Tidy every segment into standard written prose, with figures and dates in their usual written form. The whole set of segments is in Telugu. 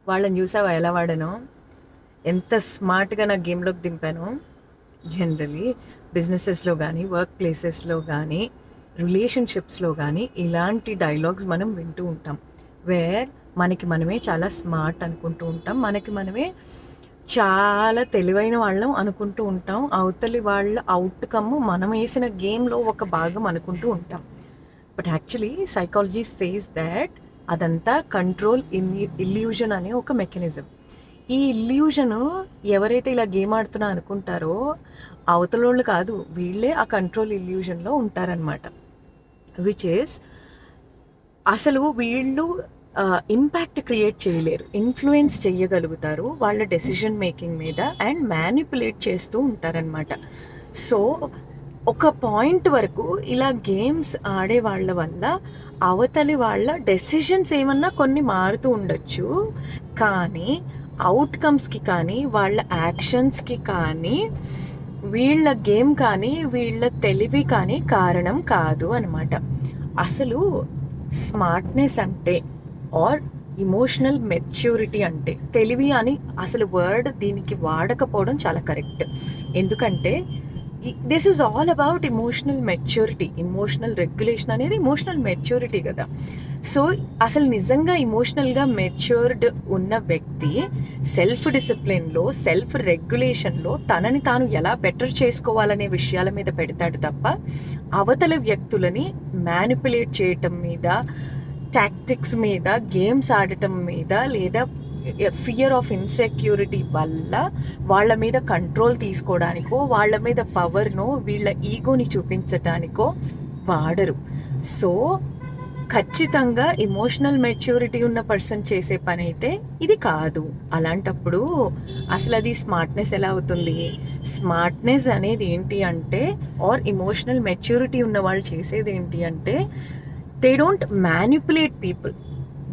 వాళ్ళని చూసావా ఎలా వాడానో, ఎంత స్మార్ట్గా నా గేమ్లోకి దింపానో. జనరలీ బిజినెసెస్లో కానీ, వర్క్ ప్లేసెస్లో కానీ, రిలేషన్షిప్స్లో కానీ ఇలాంటి డైలాగ్స్ మనం వింటూ ఉంటాం. వేర్ మనకి మనమే చాలా స్మార్ట్ అనుకుంటూ ఉంటాం, మనకి మనమే చాలా తెలివైన వాళ్ళం అనుకుంటూ ఉంటాం, అవతలి వాళ్ళ అవుట్కమ్ మనం వేసిన గేమ్లో ఒక భాగం అనుకుంటూ ఉంటాం. But actually psychology says that అదంతా కంట్రోల్ ఇల్యూజన్ అనే ఒక మెకానిజం. ఈ ఇల్యూజను ఎవరైతే ఇలా గేమ్ ఆడుతున్నా అనుకుంటారో అవతలోళ్ళు కాదు, వీళ్ళే ఆ కంట్రోల్ ఇల్యూజన్లో ఉంటారనమాట. విచ్ ఈస్ అసలు వీళ్ళు ఇంపాక్ట్ క్రియేట్ చేయలేరు, ఇన్ఫ్లుయెన్స్ చేయగలుగుతారు వాళ్ళ డెసిషన్ మేకింగ్ మీద అండ్ మ్యానిపులేట్ చేస్తూ ఉంటారనమాట. సో ఒక పాయింట్ వరకు ఇలా గేమ్స్ ఆడే వాళ్ళ వల్ల అవతలి వాళ్ళ డెసిషన్స్ ఏమన్నా కొన్ని మారుతూ ఉండొచ్చు, కానీ అవుట్కమ్స్కి కానీ వాళ్ళ యాక్షన్స్కి కానీ వీళ్ళ గేమ్ కానీ వీళ్ళ తెలివి కానీ కారణం కాదు అనమాట. అసలు స్మార్ట్నెస్ అంటే ఆర్ ఇమోషనల్ మెచ్యూరిటీ అంటే, తెలివి అని అసలు వర్డ్ దీనికి వాడకపోవడం చాలా కరెక్ట్. ఎందుకంటే this is all about emotional maturity. Emotional regulation అనేది ఇమోషనల్ మెచ్యూరిటీ కదా. సో అసలు నిజంగా ఇమోషనల్గా మెచ్యూర్డ్ ఉన్న వ్యక్తి సెల్ఫ్ డిసిప్లిన్లో, సెల్ఫ్ రెగ్యులేషన్లో తనని తాను ఎలా బెటర్ చేసుకోవాలనే విషయాల మీద పెడతాడు తప్ప అవతల వ్యక్తులని మ్యానిపులేట్ చేయటం మీద, టాక్టిక్స్ మీద, గేమ్స్ ఆడటం మీద, లేదా ఫియర్ ఆఫ్ ఇన్సెక్యూరిటీ వల్ల వాళ్ళ మీద కంట్రోల్ తీసుకోవడానికో, వాళ్ళ మీద పవర్నో, వీళ్ళ ఈగోని చూపించటానికో వాడరు. సో ఖచ్చితంగా ఇమోషనల్ మెచ్యూరిటీ ఉన్న పర్సన్ చేసే పని అయితే ఇది కాదు. అలాంటప్పుడు అసలు అది స్మార్ట్నెస్ ఎలా అవుతుంది? స్మార్ట్నెస్ అనేది ఏంటి అంటే, ఆర్ ఇమోషనల్ మెచ్యూరిటీ ఉన్న వాళ్ళు చేసేది ఏంటి అంటే, they don't manipulate people,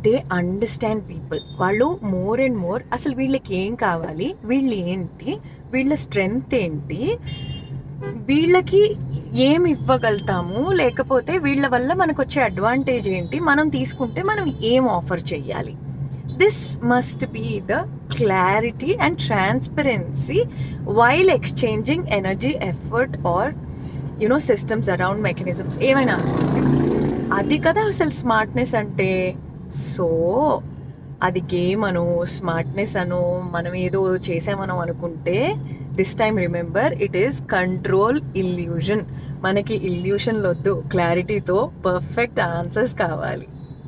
they understand people. వాళ్ళు మోర్ అండ్ మోర్ అసలు వీళ్ళకి ఏం కావాలి, వీళ్ళు ఏంటి, వీళ్ళ స్ట్రెంగ్త్ ఏంటి, వీళ్ళకి ఏమి ఇవ్వగలుగుతాము, లేకపోతే వీళ్ళ వల్ల మనకు వచ్చే అడ్వాంటేజ్ ఏంటి, మనం తీసుకుంటే మనం ఏం ఆఫర్ చేయాలి. This must be the clarity and transparency while exchanging energy, effort or systems around mechanisms ఏమైనా. అది కదా అసలు స్మార్ట్నెస్ అంటే. సో అది గేమ్ అను, స్మార్ట్నెస్ అను, మనం ఏదో చేసామనో అనుకుంటే, this time remember it is control illusion. మనకి ఇల్యూషన్లు వద్దు, క్లారిటీతో పర్ఫెక్ట్ ఆన్సర్స్ కావాలి.